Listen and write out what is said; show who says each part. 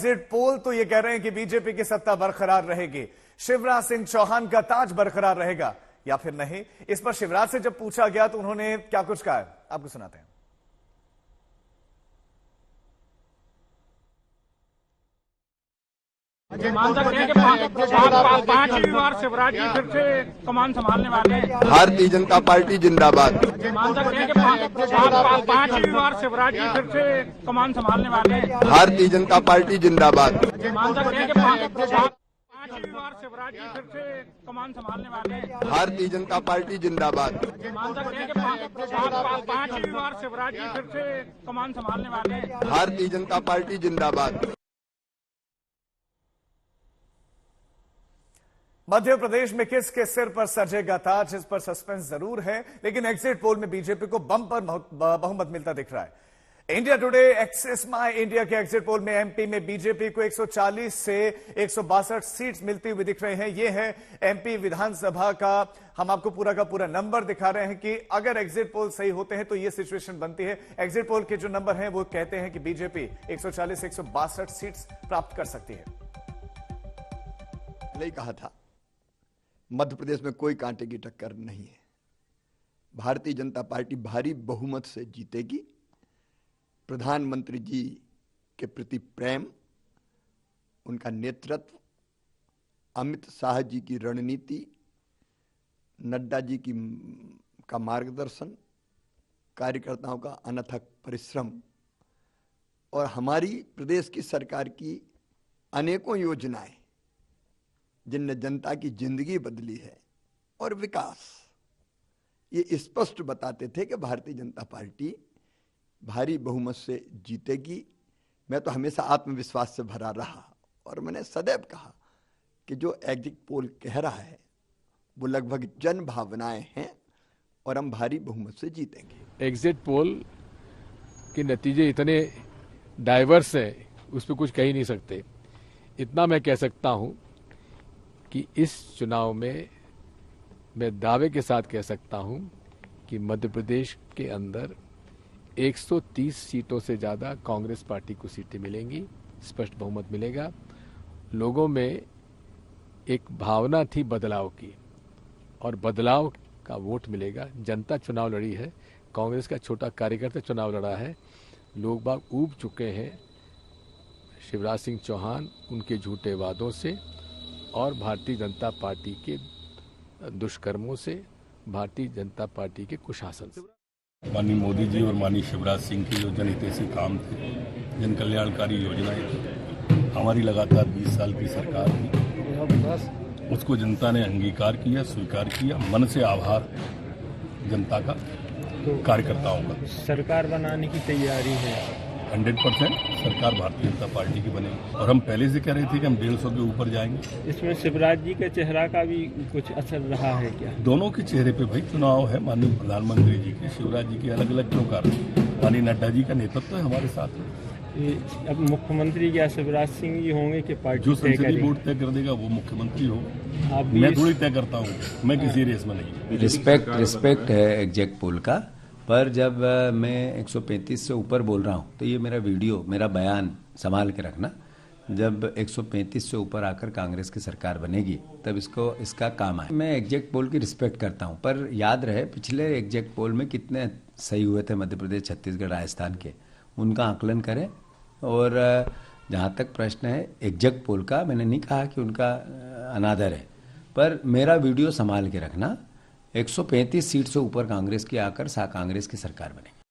Speaker 1: Exit poll तो ये कह रहे हैं कि बीजेपी की सत्ता बरकरार रहेगी, शिवराज सिंह चौहान का ताज बरकरार रहेगा या फिर नहीं। इस पर शिवराज से जब पूछा गया तो उन्होंने क्या कुछ कहा है, आपको सुनाते हैं।
Speaker 2: मान सकते हैं कि पांचवी बार शिवराज जी फिर से कमान संभालने वाले हैं।
Speaker 3: भारतीय जनता पार्टी जिंदाबाद।
Speaker 2: मान सकते हैं कि पांचवी बार शिवराज जी फिर से कमान संभालने वाले हैं।
Speaker 3: भारतीय जनता पार्टी जिंदाबाद।
Speaker 2: मान सकते हैं कि पांचवी बार शिवराज जी फिर से कमान संभालने वाले हैं।
Speaker 3: भारतीय जनता पार्टी जिंदाबाद।
Speaker 2: मान सकते हैं कि पांचवी बार शिवराज जी फिर से कमान संभालने वाले हैं।
Speaker 3: भारतीय जनता पार्टी जिंदाबाद।
Speaker 1: मध्य प्रदेश में किसके सिर पर सजेगा ताज, इस पर सस्पेंस जरूर है, लेकिन एग्जिट पोल में बीजेपी को बम्पर बहुमत मिलता दिख रहा है। इंडिया टुडे एक्सेस माई इंडिया के एग्जिट पोल में एमपी में बीजेपी को 140 से 162 सीट्स मिलती हुई दिख रहे हैं। ये है एमपी विधानसभा का, हम आपको पूरा का पूरा नंबर दिखा रहे हैं कि अगर एग्जिट पोल सही होते हैं तो ये सिचुएशन बनती है। एग्जिट पोल के जो नंबर हैं वो कहते हैं कि बीजेपी 140 से 162 सीट्स प्राप्त कर सकती है।
Speaker 3: नहीं कहा था, मध्य प्रदेश में कोई कांटे की टक्कर नहीं है। भारतीय जनता पार्टी भारी बहुमत से जीतेगी। प्रधानमंत्री जी के प्रति प्रेम, उनका नेतृत्व, अमित शाह जी की रणनीति, नड्डा जी का मार्गदर्शन, कार्यकर्ताओं का अनथक परिश्रम और हमारी प्रदेश की सरकार की अनेकों योजनाएं जिनने जनता की जिंदगी बदली है और विकास, ये स्पष्ट बताते थे कि भारतीय जनता पार्टी भारी बहुमत से जीतेगी। मैं तो हमेशा आत्मविश्वास से भरा रहा और मैंने सदैव कहा कि जो एग्जिट पोल कह रहा है वो लगभग जन भावनाएं हैं और हम भारी बहुमत से जीतेंगे।
Speaker 4: एग्जिट पोल के नतीजे इतने डाइवर्स हैं, उस पर कुछ कह ही नहीं सकते। इतना मैं कह सकता हूं कि इस चुनाव में मैं दावे के साथ कह सकता हूं कि मध्य प्रदेश के अंदर 130 सीटों से ज़्यादा कांग्रेस पार्टी को सीटें मिलेंगी, स्पष्ट बहुमत मिलेगा। लोगों में एक भावना थी बदलाव की और बदलाव का वोट मिलेगा। जनता चुनाव लड़ी है, कांग्रेस का छोटा कार्यकर्ता चुनाव लड़ा है। लोग बाग ऊब चुके हैं शिवराज सिंह चौहान, उनके झूठे वादों से और भारतीय जनता पार्टी के दुष्कर्मों से, भारतीय जनता पार्टी के कुशासन से।
Speaker 5: माननीय मोदी जी और माननीय शिवराज सिंह के जो जनहितैषी काम थे, जन कल्याणकारी योजनाएं थी, हमारी लगातार 20 साल की सरकार थी, उसको जनता ने अंगीकार किया, स्वीकार किया। मन से आभार जनता का, कार्यकर्ताओं का।
Speaker 6: सरकार बनाने की तैयारी है
Speaker 5: 100% सरकार भारतीय जनता पार्टी की बनेगी और हम पहले से कह रहे थे कि हम 150 के ऊपर जाएंगे।
Speaker 6: इसमें शिवराज जी के चेहरा का भी कुछ असर रहा है क्या?
Speaker 5: दोनों के चेहरे पे भाई चुनाव है। माननीय प्रधानमंत्री जी के, शिवराज जी के अलग अलग क्यों कारण, माननीय नड्डा जी का नेतृत्व है हमारे साथ में।
Speaker 6: अब मुख्यमंत्री क्या शिवराज सिंह जी होंगे कि पार्टी
Speaker 5: जो संसदीय बोर्ड तय कर देगा वो मुख्यमंत्री होगा। मैं थोड़ी तय करता हूँ, मैं किसी रेस में नहीं।
Speaker 7: रिस्पेक्ट है एग्जिट पोल का, पर जब मैं 135 से ऊपर बोल रहा हूँ तो ये मेरा वीडियो, मेरा बयान संभाल के रखना। जब 135 से ऊपर आकर कांग्रेस की सरकार बनेगी तब इसका काम है। मैं एग्जिट पोल की रिस्पेक्ट करता हूँ, पर याद रहे पिछले एग्जिट पोल में कितने सही हुए थे मध्य प्रदेश, छत्तीसगढ़, राजस्थान के, उनका आकलन करें। और जहाँ तक प्रश्न है एग्जिट पोल का, मैंने नहीं कहा कि उनका अनादर है, पर मेरा वीडियो संभाल के रखना। 135 सीट से ऊपर कांग्रेस की आकर कांग्रेस की सरकार बनेगी।